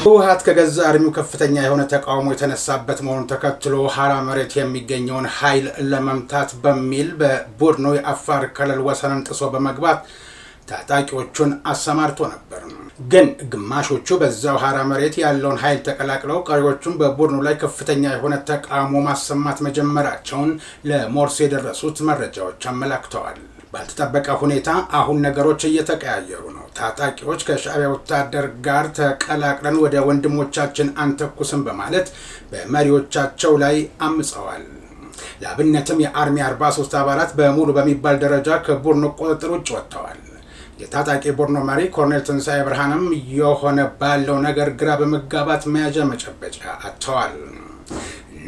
ህወሓት ከገዛ አርሚው ከፍተኛ የሆነ ተቃውሞ የተነሳበት መሆኑን ተከትሎ ሀራ መሬት የሚገኘውን ኃይል ለመምታት በሚል በቡድኑ የአፋር ክልል ወሰንን ጥሶ በመግባት ታጣቂዎቹን አሰማርቶ ነበር። ግን ግማሾቹ በዛው ሀራ መሬት ያለውን ኃይል ተቀላቅለው ቀሪዎቹን በቡድኑ ላይ ከፍተኛ የሆነ ተቃውሞ ማሰማት መጀመራቸውን ለሞርስ የደረሱት መረጃዎች አመላክተዋል። ባልተጠበቀ ሁኔታ አሁን ነገሮች እየተቀያየሩ ነው። ታጣቂዎች ከሻዕቢያ ወታደር ጋር ተቀላቅለን ወደ ወንድሞቻችን አንተኩስም በማለት በመሪዎቻቸው ላይ አምፀዋል። ለአብነትም የአርሚ 43 አባላት በሙሉ በሚባል ደረጃ ከቡድኑ ቁጥጥር ውጭ ወጥተዋል። የታጣቂ ቡድኑ መሪ ኮሎኔል ትንሳኤ ብርሃንም የሆነ ባለው ነገር ግራ በመጋባት መያዣ መጨበጫ አጥተዋል።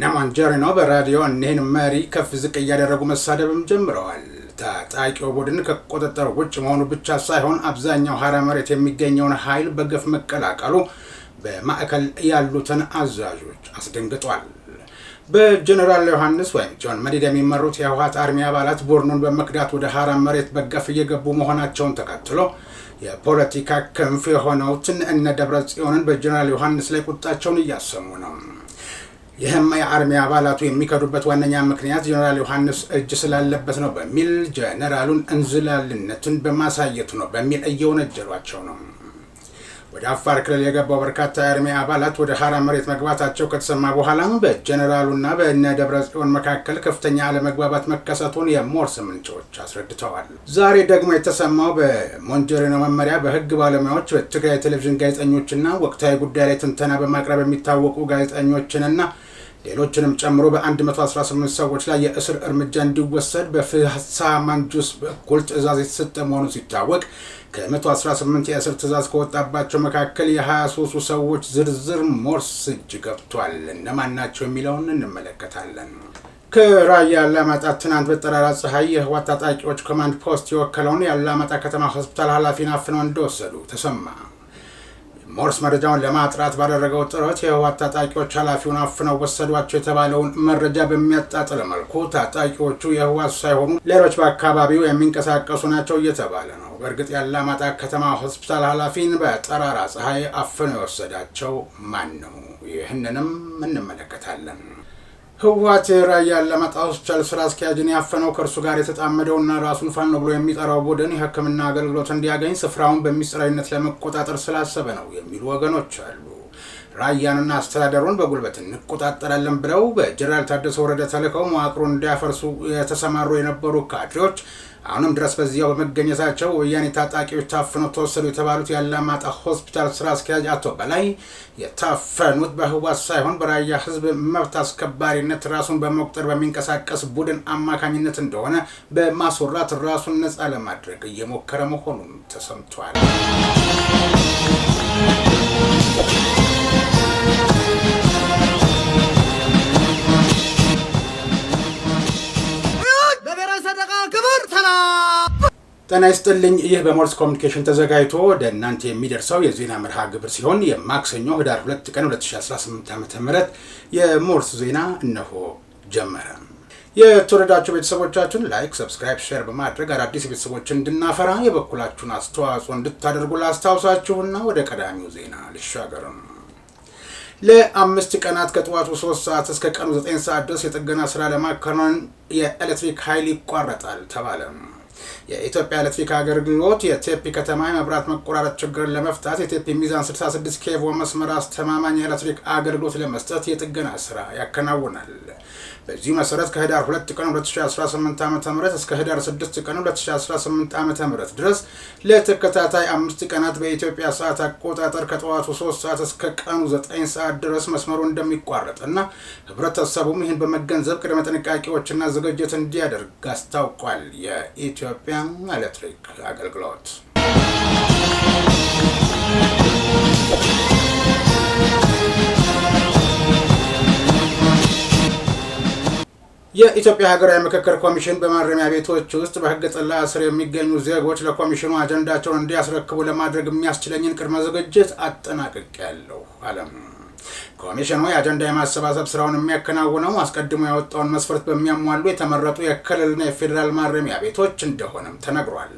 ነማንጀሪኖ በራዲዮ እኒህን መሪ ከፍ ዝቅ እያደረጉ መሳደብም ጀምረዋል። ታጣቂው ቡድን ከቁጥጥር ውጭ መሆኑ ብቻ ሳይሆን አብዛኛው ሀራ መሬት የሚገኘውን ኃይል በገፍ መቀላቀሉ በማዕከል ያሉትን አዛዦች አስደንግጧል። በጀነራል ዮሐንስ ወይም ጆን መዲድ የሚመሩት የህወሓት አርሚ አባላት ቡድኑን በመክዳት ወደ ሀራ መሬት በገፍ እየገቡ መሆናቸውን ተከትሎ የፖለቲካ ክንፍ የሆነውትን እነ ደብረጽዮንን በጀነራል ዮሐንስ ላይ ቁጣቸውን እያሰሙ ነው። ይህም የአርሚ አባላቱ የሚከዱበት ዋነኛ ምክንያት ጀነራል ዮሐንስ እጅ ስላለበት ነው በሚል ጀነራሉን እንዝላልነቱን በማሳየቱ ነው በሚል እየወነጀሏቸው ነው። ወደ አፋር ክልል የገባው በርካታ የአርሚ አባላት ወደ ሀራ መሬት መግባታቸው ከተሰማ በኋላ በጀነራሉና በእነ ደብረጽዮን መካከል ከፍተኛ አለመግባባት መከሰቱን የሞርስ ምንጮች አስረድተዋል። ዛሬ ደግሞ የተሰማው በሞንጀሪኖ መመሪያ በህግ ባለሙያዎች፣ በትግራይ ቴሌቪዥን ጋዜጠኞችና ወቅታዊ ጉዳይ ላይ ትንተና በማቅረብ የሚታወቁ ጋዜጠኞችንና ሌሎችንም ጨምሮ በ118 ሰዎች ላይ የእስር እርምጃ እንዲወሰድ በፍሳ ማንጁስ በኩል ትዕዛዝ የተሰጠ መሆኑ ሲታወቅ ከ118 የእስር ትዕዛዝ ከወጣባቸው መካከል የ23ቱ ሰዎች ዝርዝር ሞርስ እጅ ገብቷል። እነማን ናቸው የሚለውን እንመለከታለን። ከራያ አላማጣ ትናንት በጠራራ ፀሐይ የህወሓት ታጣቂዎች ኮማንድ ፖስት የወከለውን የአላማጣ ከተማ ሆስፒታል ኃላፊን አፍነው እንደወሰዱ ተሰማ። ሞርስ መረጃውን ለማጥራት ባደረገው ጥረት የህወሓት ታጣቂዎች ኃላፊውን አፍነው ወሰዷቸው የተባለውን መረጃ በሚያጣጥል መልኩ ታጣቂዎቹ የህወሓት ሳይሆኑ ሌሎች በአካባቢው የሚንቀሳቀሱ ናቸው እየተባለ ነው። በእርግጥ የአላማጣ ከተማ ሆስፒታል ኃላፊን በጠራራ ፀሐይ አፍነው የወሰዳቸው ማን ነው? ይህንንም እንመለከታለን። ህወሓት የራያ አላማጣ ሆስፒታል ስራ አስኪያጅን ያፈነው ከእርሱ ጋር የተጣመደውና ራሱን ፋኖ ብሎ የሚጠራው ቡድን የህክምና አገልግሎት እንዲያገኝ ስፍራውን በሚስጥራዊነት ለመቆጣጠር ስላሰበ ነው የሚሉ ወገኖች አሉ። ራያንና አስተዳደሩን በጉልበት እንቆጣጠራለን ብለው በጀነራል ታደሰ ወረደ ተልከው መዋቅሩን እንዲያፈርሱ የተሰማሩ የነበሩ ካድሬዎች አሁንም ድረስ በዚያው በመገኘታቸው ወያኔ ታጣቂዎች ታፍነው ተወሰዱ የተባሉት የአላማጣ ሆስፒታል ስራ አስኪያጅ አቶ በላይ የታፈኑት በህወሓት ሳይሆን በራያ ህዝብ መብት አስከባሪነት ራሱን በመቁጠር በሚንቀሳቀስ ቡድን አማካኝነት እንደሆነ በማስወራት ራሱን ነፃ ለማድረግ እየሞከረ መሆኑን ተሰምቷል። ጤና ይስጥልኝ። ይህ በሞርስ ኮሚኒኬሽን ተዘጋጅቶ ወደ እናንተ የሚደርሰው የዜና መርሃ ግብር ሲሆን የማክሰኞ ህዳር 2 ቀን 2018 ዓ.ም የሞርስ ዜና እነሆ ጀመረ። የተወደዳችሁ ቤተሰቦቻችን ላይክ፣ ሰብስክራይብ፣ ሼር በማድረግ አዳዲስ ቤተሰቦችን እንድናፈራ የበኩላችሁን አስተዋጽኦ እንድታደርጉ ላስታውሳችሁና ወደ ቀዳሚው ዜና ልሻገርም። ለ5 ቀናት ከጠዋቱ 3 ሰዓት እስከ ቀኑ 9 ሰዓት ድረስ የጥገና ስራ ለማከናወን የኤሌክትሪክ ኃይል ይቋረጣል ተባለ። የኢትዮጵያ ኤሌክትሪክ አገልግሎት የቴፒ ከተማ የመብራት መቆራረጥ ችግርን ለመፍታት የቴፒ ሚዛን 66 ኬቮ መስመር አስተማማኝ የኤሌክትሪክ አገልግሎት ለመስጠት የጥገና ስራ ያከናውናል። በዚህ መሰረት ከህዳር 2 ቀን 2018 ዓ.ም እስከ ህዳር 6 ቀን 2018 ዓ.ም ድረስ ለተከታታይ 5 ቀናት በኢትዮጵያ ሰዓት አቆጣጠር ከጠዋቱ 3 ሰዓት እስከ ቀኑ 9 ሰዓት ድረስ መስመሩ እንደሚቋረጥና ህብረተሰቡም ይህን በመገንዘብ ቅድመ ጥንቃቄዎችና ዝግጅት እንዲያደርግ አስታውቋል። የኢትዮጵያ ኤሌክትሪክ አገልግሎት የኢትዮጵያ ሀገራዊ ምክክር ኮሚሽን በማረሚያ ቤቶች ውስጥ በህግ ጥላ ስር የሚገኙ ዜጎች ለኮሚሽኑ አጀንዳቸውን እንዲያስረክቡ ለማድረግ የሚያስችለኝን ቅድመ ዝግጅት አጠናቅቄያለሁ አለም። ኮሚሽኑ የአጀንዳ የማሰባሰብ ስራውን የሚያከናውነው አስቀድሞ ያወጣውን መስፈርት በሚያሟሉ የተመረጡ የክልልና የፌዴራል ማረሚያ ቤቶች እንደሆነም ተነግሯል።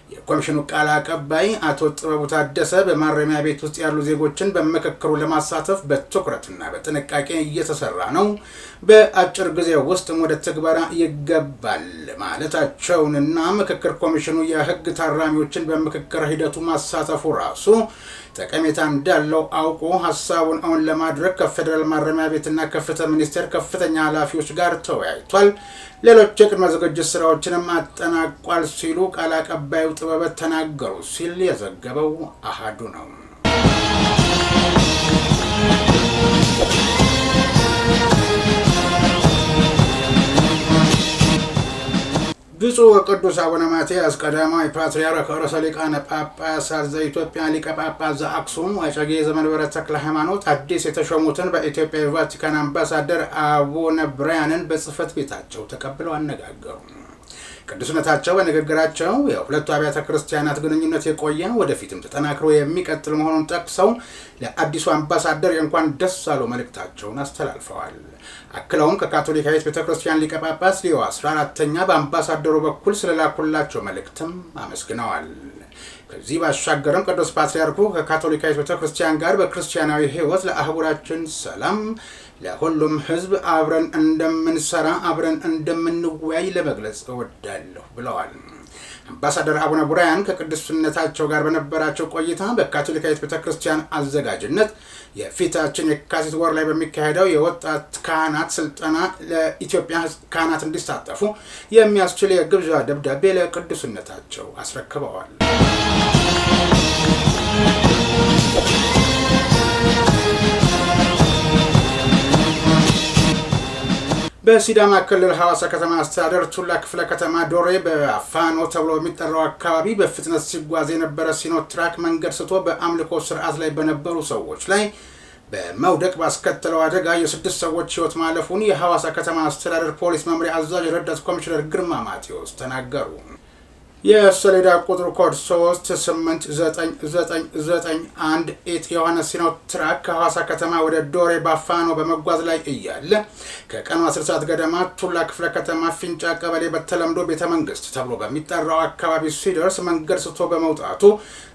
የኮሚሽኑ ቃል አቀባይ አቶ ጥበቡ ታደሰ በማረሚያ ቤት ውስጥ ያሉ ዜጎችን በምክክሩ ለማሳተፍ በትኩረትና በጥንቃቄ እየተሰራ ነው፣ በአጭር ጊዜ ውስጥ ወደ ትግበራ ይገባል ማለታቸውንና ምክክር ኮሚሽኑ የህግ ታራሚዎችን በምክክር ሂደቱ ማሳተፉ ራሱ ጠቀሜታ እንዳለው አውቆ ሐሳቡን አሁን ለማድረግ ከፌደራል ማረሚያ ቤትና ከፍትህ ሚኒስቴር ከፍተኛ ኃላፊዎች ጋር ተወያይቷል። ሌሎች የቅድመ ዝግጅት ስራዎችንም አጠናቋል ሲሉ ቃል አቀባዩ ጥበበት ተናገሩ ሲል የዘገበው አሃዱ ነው። ብፁዕ ወቅዱስ አቡነ ማትያስ ቀዳማዊ ፓትርያርክ ርዕሰ ሊቃነ ጳጳሳት ዘኢትዮጵያ ሊቀ ጳጳስ ዘአክሱም ወዕጨጌ ዘመንበረ ተክለ ሃይማኖት አዲስ የተሾሙትን በኢትዮጵያ የቫቲካን አምባሳደር አቡነ ብራያንን በጽሕፈት ቤታቸው ተቀብለው አነጋገሩ። ቅዱስነታቸው በንግግራቸው የሁለቱ አብያተ ክርስቲያናት ግንኙነት የቆየ ወደፊትም ተጠናክሮ የሚቀጥል መሆኑን ጠቅሰው ለአዲሱ አምባሳደር እንኳን ደስ አለው መልእክታቸውን አስተላልፈዋል። አክለውም ከካቶሊካዊት ቤተክርስቲያን ሊቀ ጳጳስ ሊዮ 14ኛ በአምባሳደሩ በኩል ስለላኩላቸው መልእክትም አመስግነዋል። ከዚህ ባሻገርም ቅዱስ ፓትርያርኩ ከካቶሊካዊት ቤተክርስቲያን ጋር በክርስቲያናዊ ሕይወት ለአህጉራችን ሰላም ለሁሉም ሕዝብ አብረን እንደምንሰራ አብረን እንደምንወያይ ለመግለጽ እወዳለሁ ብለዋል። አምባሳደር አቡነ ብራያን ከቅዱስነታቸው ጋር በነበራቸው ቆይታ በካቶሊካዊት ቤተክርስቲያን አዘጋጅነት የፊታችን የካቲት ወር ላይ በሚካሄደው የወጣት ካህናት ስልጠና ለኢትዮጵያ ካህናት እንዲሳተፉ የሚያስችል የግብዣ ደብዳቤ ለቅዱስነታቸው አስረክበዋል። በሲዳማ ክልል ሐዋሳ ከተማ አስተዳደር ቱላ ክፍለ ከተማ ዶሬ በአፋኖ ተብሎ የሚጠራው አካባቢ በፍጥነት ሲጓዝ የነበረ ሲኖትራክ መንገድ ስቶ በአምልኮ ስርዓት ላይ በነበሩ ሰዎች ላይ በመውደቅ ባስከተለው አደጋ የ6 ሰዎች ሕይወት ማለፉን የሐዋሳ ከተማ አስተዳደር ፖሊስ መምሪያ አዛዥ ረዳት ኮሚሽነር ግርማ ማቴዎስ ተናገሩ። የሰሌዳ ቁጥሩ ኮድ 389991 የሆነ ሲኖትራክ ከሐዋሳ ከተማ ወደ ዶሬ ባፋኖ በመጓዝ ላይ እያለ ከቀኑ 10 ሰዓት ገደማ ቱላ ክፍለ ከተማ ፊንጫ ቀበሌ በተለምዶ ቤተ መንግስት ተብሎ በሚጠራው አካባቢ ሲደርስ መንገድ ስቶ በመውጣቱ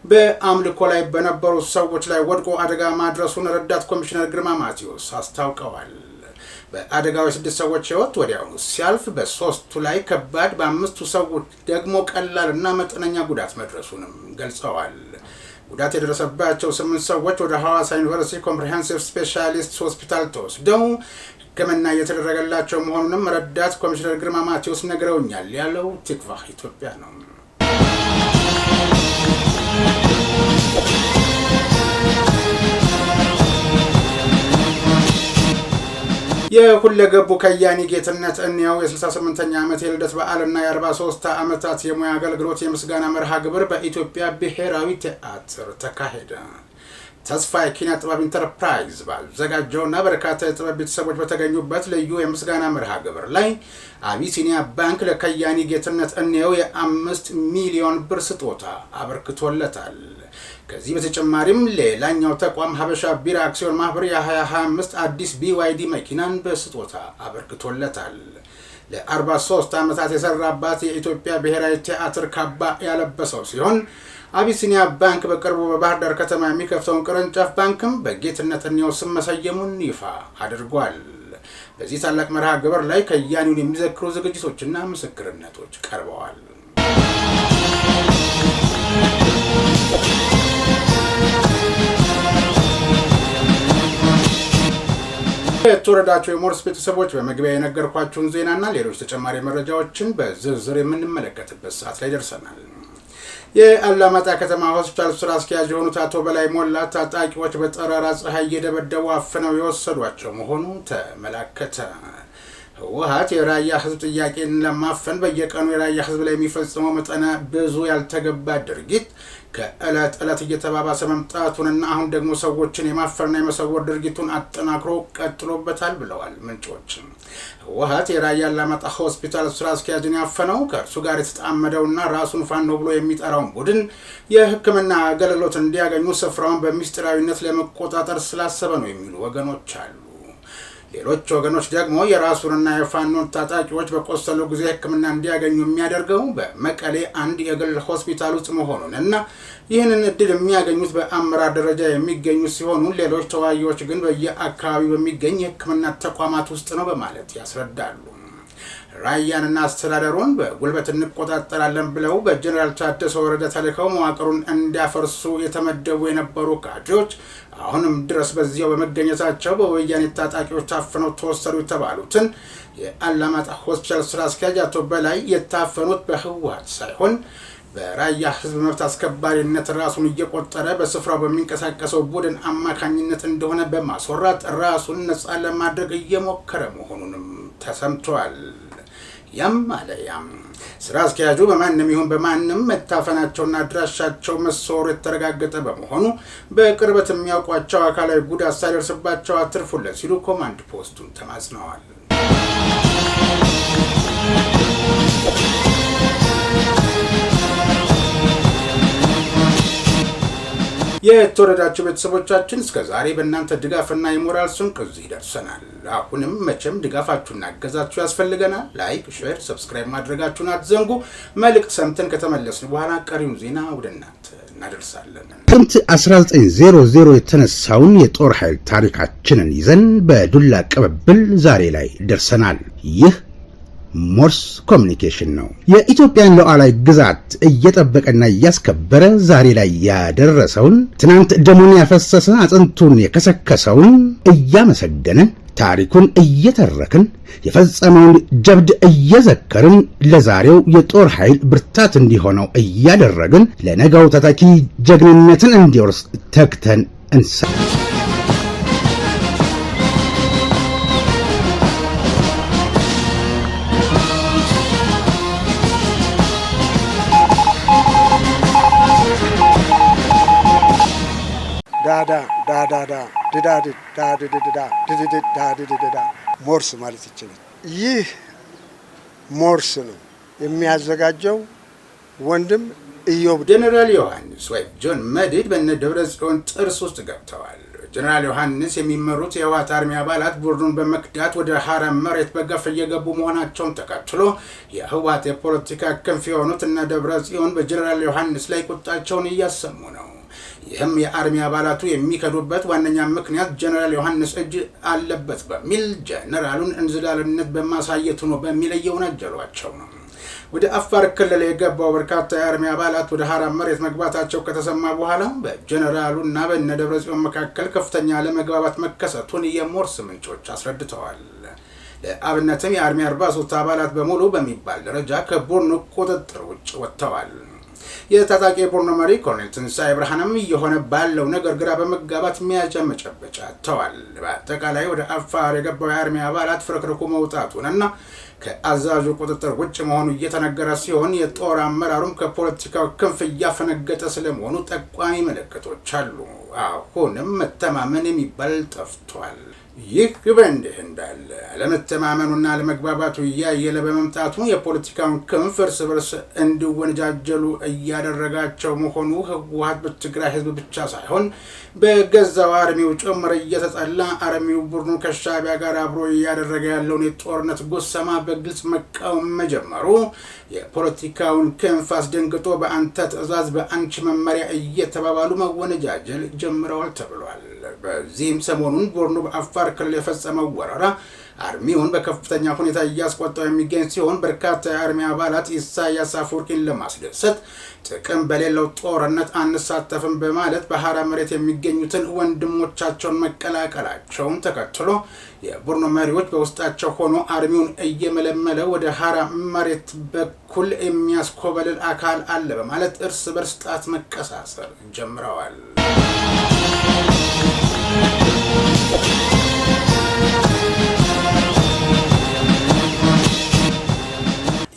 በአምልኮ ላይ በነበሩ ሰዎች ላይ ወድቆ አደጋ ማድረሱን ረዳት ኮሚሽነር ግርማ ማቴዎስ አስታውቀዋል። በአደጋው 6 ሰዎች ሕይወት ወዲያውኑ ሲያልፍ በ3ቱ ላይ ከባድ በ5ቱ ሰዎች ደግሞ ቀላልና መጠነኛ ጉዳት መድረሱንም ገልጸዋል። ጉዳት የደረሰባቸው 8 ሰዎች ወደ ሐዋሳ ዩኒቨርሲቲ ኮምፕሬሄንሲቭ ስፔሻሊስት ሆስፒታል ተወስደው ሕክምና እየተደረገላቸው መሆኑንም ረዳት ኮሚሽነር ግርማ ማቴዎስ ነግረውኛል ያለው ቲክቫህ ኢትዮጵያ ነው። የሁለገቡ ከያኒ ጌትነት እንየው የ68ኛ ዓመት የልደት በዓልና የ43 ዓመታት የሙያ አገልግሎት የምስጋና መርሃ ግብር በኢትዮጵያ ብሔራዊ ቲያትር ተካሄደ። ተስፋ የኪነ ጥበብ ኢንተርፕራይዝ ባዘጋጀውና በርካታ የጥበብ ቤተሰቦች በተገኙበት ልዩ የምስጋና መርሃ ግብር ላይ አቢሲኒያ ባንክ ለከያኒ ጌትነት እንየው የ5 ሚሊዮን ብር ስጦታ አበርክቶለታል። ከዚህ በተጨማሪም ሌላኛው ተቋም ሀበሻ ቢራ አክሲዮን ማህበር የ2025 አዲስ BYD መኪናን በስጦታ አበርክቶለታል። ለ43 ዓመታት የሰራባት የኢትዮጵያ ብሔራዊ ቲያትር ካባ ያለበሰው ሲሆን አቢሲኒያ ባንክ በቅርቡ በባህር ዳር ከተማ የሚከፍተውን ቅርንጫፍ ባንክም በጌትነት እንየው ስም መሰየሙን ይፋ አድርጓል። በዚህ ታላቅ መርሃ ግብር ላይ ከያኒውን የሚዘክሩ ዝግጅቶችና ምስክርነቶች ቀርበዋል። የተወረዳቸው የሞርስ ቤተሰቦች በመግቢያ የነገርኳችሁን ዜናና ሌሎች ተጨማሪ መረጃዎችን በዝርዝር የምንመለከትበት ሰዓት ላይ ደርሰናል። የአላማጣ ከተማ ሆስፒታል ስራ አስኪያጅ የሆኑት አቶ በላይ ሞላ ታጣቂዎች በጠራራ ፀሐይ እየደበደቡ አፍነው የወሰዷቸው መሆኑ ተመላከተ። ህወሓት የራያ ህዝብ ጥያቄን ለማፈን በየቀኑ የራያ ህዝብ ላይ የሚፈጽመው መጠነ ብዙ ያልተገባ ድርጊት ከዕለት ዕለት እየተባባሰ መምጣቱንና አሁን ደግሞ ሰዎችን የማፈንና የመሰወር ድርጊቱን አጠናክሮ ቀጥሎበታል ብለዋል ምንጮች። ህወሓት የራያ አላማጣ ሆስፒታል ስራ አስኪያጅን ያፈነው ከእርሱ ጋር የተጣመደውና ራሱን ፋኖ ብሎ የሚጠራውን ቡድን የሕክምና አገልግሎት እንዲያገኙ ስፍራውን በሚስጥራዊነት ለመቆጣጠር ስላሰበ ነው የሚሉ ወገኖች አሉ። ሌሎች ወገኖች ደግሞ የራሱንና የፋኖን ታጣቂዎች በቆሰሉ ጊዜ ሕክምና እንዲያገኙ የሚያደርገው በመቀሌ አንድ የግል ሆስፒታል ውስጥ መሆኑን እና ይህንን እድል የሚያገኙት በአመራር ደረጃ የሚገኙ ሲሆኑ ሌሎች ተዋጊዎች ግን በየአካባቢው በሚገኝ የሕክምና ተቋማት ውስጥ ነው በማለት ያስረዳሉ። ራያንና አስተዳደሩን በጉልበት እንቆጣጠራለን ብለው በጀነራል ታደሰ ወረደ ተልከው መዋቅሩን እንዲያፈርሱ የተመደቡ የነበሩ ካድሬዎች አሁንም ድረስ በዚያው በመገኘታቸው በወያኔ ታጣቂዎች ታፍነው ተወሰዱ የተባሉትን የአላማጣ ሆስፒታል ስራ አስኪያጅ አቶ በላይ የታፈኑት በህወሓት ሳይሆን በራያ ህዝብ መብት አስከባሪነት ራሱን እየቆጠረ በስፍራው በሚንቀሳቀሰው ቡድን አማካኝነት እንደሆነ በማስወራት ራሱን ነፃ ለማድረግ እየሞከረ መሆኑንም ተሰምቷል። ያም ስራ አስኪያጁ በማንም ይሁን በማንም መታፈናቸውና አድራሻቸው መሰወሩ የተረጋገጠ በመሆኑ በቅርበት የሚያውቋቸው አካላዊ ጉዳት ሳይደርስባቸው አትርፉለት ሲሉ ኮማንድ ፖስቱን ተማጽነዋል። የተወደዳችሁ ቤተሰቦቻችን እስከዛሬ በእናንተ ድጋፍና የሞራል ስንቅ እዚህ ደርሰናል። አሁንም መቼም ድጋፋችሁና እገዛችሁ ያስፈልገናል። ላይክ፣ ሼር፣ ሰብስክራይብ ማድረጋችሁን አትዘንጉ። መልእክት ሰምተን ከተመለስን በኋላ ቀሪውን ዜና ወደ እናንተ እናደርሳለን። ጥቅምት 1900 የተነሳውን የጦር ኃይል ታሪካችንን ይዘን በዱላ ቅብብል ዛሬ ላይ ደርሰናል። ይህ ሞርስ ኮሚኒኬሽን ነው። የኢትዮጵያን ሉዓላዊ ግዛት እየጠበቀና እያስከበረ ዛሬ ላይ ያደረሰውን ትናንት ደሙን ያፈሰሰ አጥንቱን የከሰከሰውን እያመሰገንን ታሪኩን እየተረክን የፈጸመውን ጀብድ እየዘከርን ለዛሬው የጦር ኃይል ብርታት እንዲሆነው እያደረግን ለነገው ተተኪ ጀግንነትን እንዲወርስ ተግተን ሞርስ ማለት ይችላል። ይህ ሞርስ ነው የሚያዘጋጀው ወንድም ኢዮብ ጀነራል ዮሐንስ ወይ ጆን መዲድ በእነ ደብረጽዮን ጥርስ ውስጥ ገብተዋል። ጀነራል ዮሐንስ የሚመሩት የህወሓት አርሚ አባላት ቡድኑን በመክዳት ወደ ሐረር መሬት በገፍ እየገቡ መሆናቸውን ተከትሎ የህወሓት የፖለቲካ ክንፍ የሆኑት እነ ደብረጽዮን በጀነራል ዮሐንስ ላይ ቁጣቸውን እያሰሙ ነው። ይህም የአርሚ አባላቱ የሚከዱበት ዋነኛ ምክንያት ጀነራል ዮሐንስ እጅ አለበት በሚል ጀነራሉን እንዝላልነት በማሳየቱ ነው በሚል እየወነጀሏቸው ነው። ወደ አፋር ክልል የገባው በርካታ የአርሚ አባላት ወደ ሐረር መሬት መግባታቸው ከተሰማ በኋላ በጀነራሉና በእነ ደብረጽዮን መካከል ከፍተኛ አለመግባባት መከሰቱን የሞርስ ምንጮች አስረድተዋል። ለአብነትም የአርሚ 43 አባላት በሙሉ በሚባል ደረጃ ከቡድኑ ቁጥጥር ውጭ ወጥተዋል። የታጣቂ ቡድኑ መሪ ኮሎኔል ትንሳኤ ብርሃንም እየሆነ ባለው ነገር ግራ በመጋባት መያዣ መጨበጫ ተዋል። በአጠቃላይ ወደ አፋር የገባው የአርሚ አባላት ፍርክርኩ መውጣቱንና ከአዛዡ ቁጥጥር ውጭ መሆኑ እየተነገረ ሲሆን የጦር አመራሩም ከፖለቲካው ክንፍ እያፈነገጠ ስለመሆኑ ጠቋሚ ምልክቶች አሉ። አሁንም መተማመን የሚባል ጠፍቷል። ይህ በእንዲህ እንዳለ አለመተማመኑና አለመግባባቱ እያየለ በመምጣቱ የፖለቲካውን ክንፍ እርስ በርስ እንዲወነጃጀሉ እያደረጋቸው መሆኑ ህወሓት በትግራይ ህዝብ ብቻ ሳይሆን በገዛው አርሚው ጭምር እየተጠላ አርሚው ቡድኑ ከሻዕቢያ ጋር አብሮ እያደረገ ያለውን የጦርነት ጉሰማ በግልጽ መቃወም መጀመሩ የፖለቲካውን ክንፍ አስደንግጦ በአንተ ትዕዛዝ በአንቺ መመሪያ እየተባባሉ መወነጃጀል ጀምረዋል ተብሏል። በዚህም ሰሞኑን ቡድኑ በአፋር ክልል የፈጸመው ወረራ አርሚውን በከፍተኛ ሁኔታ እያስቆጣው የሚገኝ ሲሆን በርካታ የአርሚ አባላት ኢሳያስ አፈወርቂን ለማስደሰት ጥቅም በሌለው ጦርነት አንሳተፍም በማለት በሐረር መሬት የሚገኙትን ወንድሞቻቸውን መቀላቀላቸውን ተከትሎ የቡድኑ መሪዎች በውስጣቸው ሆኖ አርሚውን እየመለመለ ወደ ሐረር መሬት በኩል የሚያስኮበልል አካል አለ በማለት እርስ በርስ ጣት መቀሳሰር ጀምረዋል።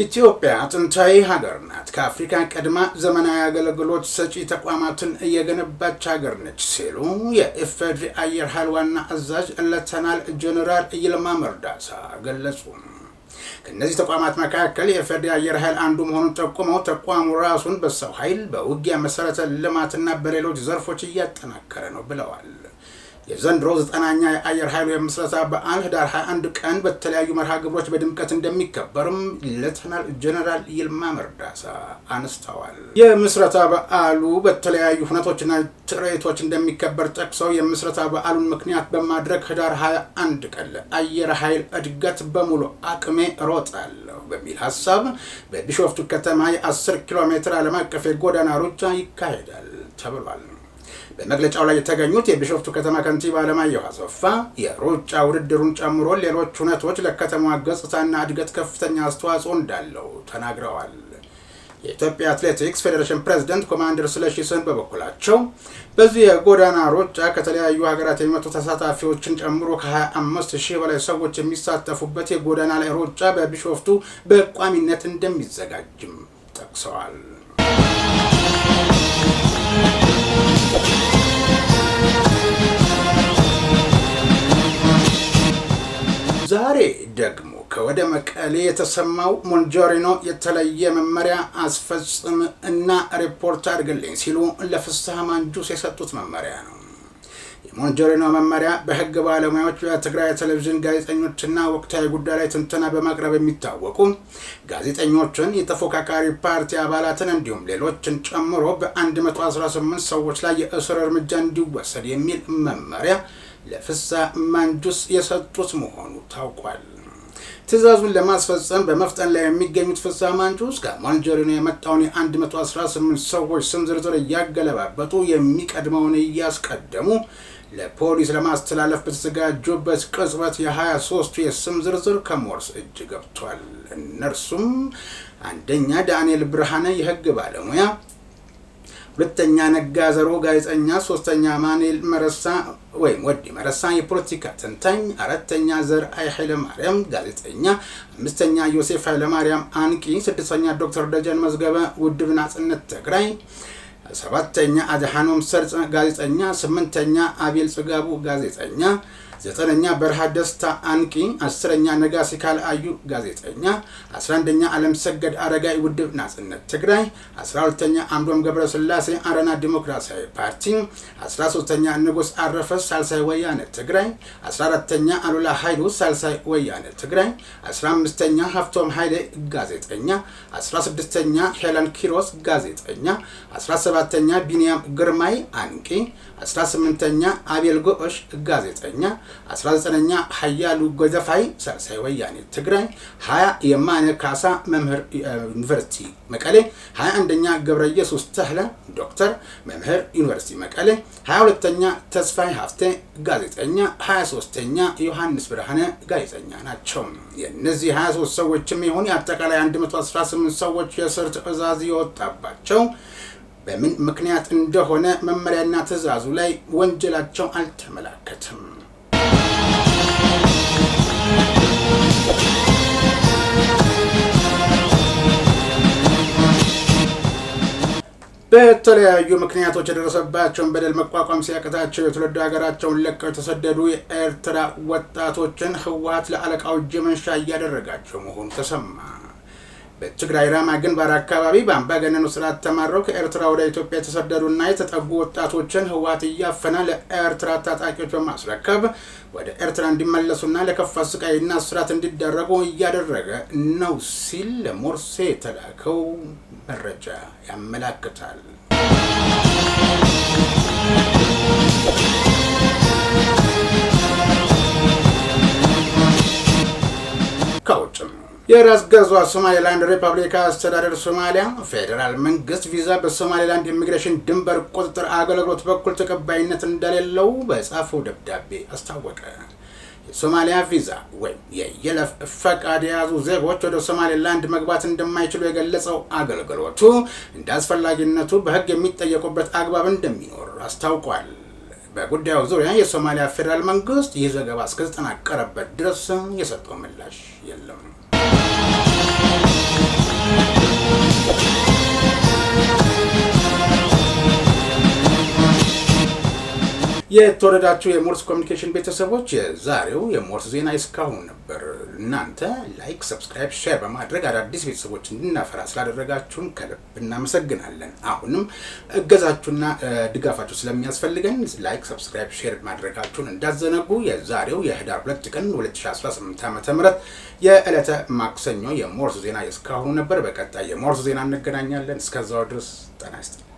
ኢትዮጵያ ጥንታዊ ሀገር ናት። ከአፍሪካ ቀድማ ዘመናዊ አገልግሎት ሰጪ ተቋማትን እየገነባች ሀገር ነች ሲሉ የኢፌዴሪ አየር ኃይል ዋና አዛዥ ሌተናል ጀነራል ይልማ መርዳሳ ገለጹ። ከነዚህ ተቋማት መካከል የኢፌዴሪ አየር ኃይል አንዱ መሆኑን ጠቁመው ተቋሙ ራሱን በሰው ኃይል፣ በውጊያ መሰረተ ልማትና በሌሎች ዘርፎች እያጠናከረ ነው ብለዋል። የዘንድሮ 9ኛ የአየር ኃይሉ የምስረታ በዓል ህዳር 21 ቀን በተለያዩ መርሃ ግብሮች በድምቀት እንደሚከበርም ሌተናል ጀነራል ይልማ መርዳሳ አነስተዋል። የምስረታ በዓሉ በተለያዩ ሁነቶችና ትርኢቶች እንደሚከበር ጠቅሰው የምስረታ በዓሉን ምክንያት በማድረግ ህዳር 21 ቀን ለአየር ኃይል እድገት በሙሉ አቅሜ እሮጣለሁ በሚል ሀሳብ በቢሾፍቱ ከተማ የ10 ኪሎ ሜትር ዓለም አቀፍ የጎዳና ሩጫ ይካሄዳል ተብሏል። በመግለጫው ላይ የተገኙት የቢሾፍቱ ከተማ ከንቲባ አለማየሁ አሰፋ የሩጫ ውድድሩን ጨምሮ ሌሎች ሁነቶች ለከተማዋ ገጽታና እድገት ከፍተኛ አስተዋጽኦ እንዳለው ተናግረዋል። የኢትዮጵያ አትሌቲክስ ፌዴሬሽን ፕሬዝዳንት ኮማንደር ስለሺ ስህን በበኩላቸው በዚህ የጎዳና ሩጫ ከተለያዩ ሀገራት የሚመጡ ተሳታፊዎችን ጨምሮ ከ25,000 በላይ ሰዎች የሚሳተፉበት የጎዳና ላይ ሩጫ በቢሾፍቱ በቋሚነት እንደሚዘጋጅም ጠቅሰዋል። ዛሬ ደግሞ ከወደ መቀሌ የተሰማው ሞንጆሪኖ የተለየ መመሪያ አስፈጽም እና ሪፖርት አድርግልኝ ሲሉ ለፍስሐ ማንጁስ የሰጡት መመሪያ ነው። የሞንጆሪኖ መመሪያ በህግ ባለሙያዎች፣ በትግራይ ቴሌቪዥን ጋዜጠኞችና ወቅታዊ ጉዳይ ላይ ትንተና በማቅረብ የሚታወቁ ጋዜጠኞችን፣ የተፎካካሪ ፓርቲ አባላትን እንዲሁም ሌሎችን ጨምሮ በ118 ሰዎች ላይ የእስር እርምጃ እንዲወሰድ የሚል መመሪያ ለፍስሐ ማንጁስ የሰጡት መሆኑ ታውቋል። ትዕዛዙን ለማስፈጸም በመፍጠን ላይ የሚገኙት ፍስሐ ማንጁስ ከሞንጆሪኖ የመጣውን የ118 ሰዎች ስም ዝርዝር እያገለባበጡ የሚቀድመውን እያስቀደሙ ለፖሊስ ለማስተላለፍ በተዘጋጁበት ቅጽበት የ23ቱ የስም ዝርዝር ከሞርስ እጅ ገብቷል። እነርሱም አንደኛ ዳንኤል ብርሃነ የህግ ባለሙያ፣ ሁለተኛ ነጋዘሮ ጋዜጠኛ፣ ሶስተኛ ማኑኤል መረሳ ወይም ወዲ መረሳ የፖለቲካ ተንታኝ፣ አራተኛ ዘርአይ ኃይለ ማርያም ጋዜጠኛ፣ አምስተኛ ዮሴፍ ኃይለ ማርያም አንቂ፣ ስድስተኛ ዶክተር ደጀን መዝገበ ውድብ ናጽነት ትግራይ፣ ሰባተኛ አድሃኖም ሰርጽ ጋዜጠኛ፣ ስምንተኛ አቤል ጽጋቡ ጋዜጠኛ፣ ዘጠነኛ በርሃ ደስታ አንቂ፣ 10ኛ ነጋሲ ካልአዩ ጋዜጠኛ፣ 11ኛ ዓለም ሰገድ አረጋይ ውድብ ናጽነት ትግራይ፣ 12ኛ አምዶም ገብረስላሴ አረና ዲሞክራሲያዊ ፓርቲ፣ 13ኛ ንጉስ አረፈ ሳልሳይ ወያነ ትግራይ፣ 14ኛ አሉላ ኃይሉ ሳልሳይ ወያነ ትግራይ፣ 15ኛ ሀፍቶም ኃይሌ ጋዜጠኛ፣ 16ኛ ሄለን ኪሮስ ጋዜጠኛ፣ 17ኛ ቢኒያም ግርማይ አንቂ፣ 18ኛ አቤል ጎሽ ጋዜጠኛ፣ 19ኛ ሀያሉ ጎዘፋይ ሳልሳይ ወያኔ ትግራይ፣ 20 የማነ ካሳ መምህር ዩኒቨርሲቲ መቀሌ፣ 21ኛ ገብረ ኢየሱስ ተህለ ዶክተር መምህር ዩኒቨርሲቲ መቀሌ፣ 22ኛ ተስፋይ ሀፍቴ ጋዜጠኛ፣ 23ኛ ዮሐንስ ብርሃነ ጋዜጠኛ ናቸው። የእነዚህ 23 ሰዎችም ይሁን የአጠቃላይ 118 ሰዎች የእስር ትዕዛዝ የወጣባቸው በምን ምክንያት እንደሆነ መመሪያና ትዕዛዙ ላይ ወንጀላቸው አልተመላከተም። በተለያዩ ምክንያቶች የደረሰባቸውን በደል መቋቋም ሲያቅታቸው የትውልድ ሀገራቸውን ለቀው የተሰደዱ የኤርትራ ወጣቶችን ህወሓት ለአለቃው እጅ መንሻ እያደረጋቸው መሆኑ ተሰማ። በትግራይ ራማ ግንባር አካባቢ በአምባገነኑ ስርዓት ተማረው ከኤርትራ ወደ ኢትዮጵያ የተሰደዱና የተጠጉ ወጣቶችን ህወሓት እያፈነ ለኤርትራ ታጣቂዎች በማስረከብ ወደ ኤርትራ እንዲመለሱና ለከፋ ስቃይና እስራት እንዲዳረጉ እያደረገ ነው ሲል ለሞርሴ የተላከው መረጃ ያመላክታል። ከውጭም የራስ ገዟ ሶማሌላንድ ሪፐብሊክ አስተዳደር ሶማሊያ ፌዴራል መንግስት ቪዛ በሶማሌላንድ ኢሚግሬሽን ድንበር ቁጥጥር አገልግሎት በኩል ተቀባይነት እንደሌለው በጻፈው ደብዳቤ አስታወቀ። የሶማሊያ ቪዛ ወይም የየለፍ ፈቃድ የያዙ ዜጎች ወደ ሶማሌላንድ መግባት እንደማይችሉ የገለጸው አገልግሎቱ እንደ አስፈላጊነቱ በህግ የሚጠየቁበት አግባብ እንደሚኖር አስታውቋል። በጉዳዩ ዙሪያ የሶማሊያ ፌዴራል መንግስት ይህ ዘገባ እስከተጠናቀረበት ድረስ የሰጠው ምላሽ የለም። የተወደዳችሁ የሞርስ ኮሚኒኬሽን ቤተሰቦች የዛሬው የሞርስ ዜና እስካሁን ነበር። እናንተ ላይክ፣ ሰብስክራይብ፣ ሼር በማድረግ አዳዲስ ቤተሰቦች እንድናፈራ ስላደረጋችሁን ከልብ እናመሰግናለን። አሁንም እገዛችሁና ድጋፋችሁ ስለሚያስፈልገን ላይክ፣ ሰብስክራይብ፣ ሼር ማድረጋችሁን እንዳዘነጉ። የዛሬው የህዳር 2 ቀን 2018 ዓ.ም የዕለተ ማክሰኞ የሞርስ ዜና እስካሁን ነበር። በቀጣይ የሞርስ ዜና እንገናኛለን። እስከዛው ድረስ ጤና ይስጥልኝ።